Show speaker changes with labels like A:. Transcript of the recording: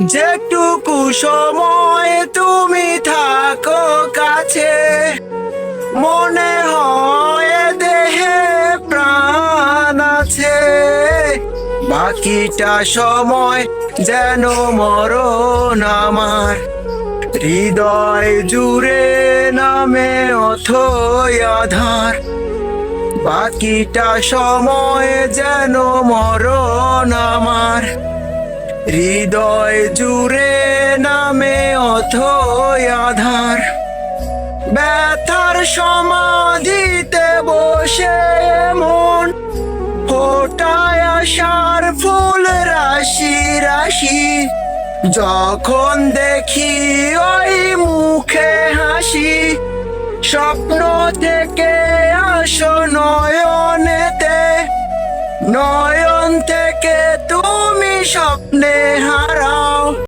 A: যেটুকু সময় তুমি থাকো কাছে, মনে হয় দেহে প্রাণ আছে। বাকিটা সময় যেন মরণ আমার, হৃদয় জুড়ে নামে অথই আধার। বাকিটা সময় যেন মরণ আমার, হৃদয় জুড়ে নামে অথই আধার। ব্যথার সমাধিতে বসে মন ফোটায় আশার ফুল রাশি রাশি। যখন দেখি ওই মুখে হাসি, স্বপ্ন থেকে আসো নয়নেতে, নয়ন থেকে তুমি স্বপ্নে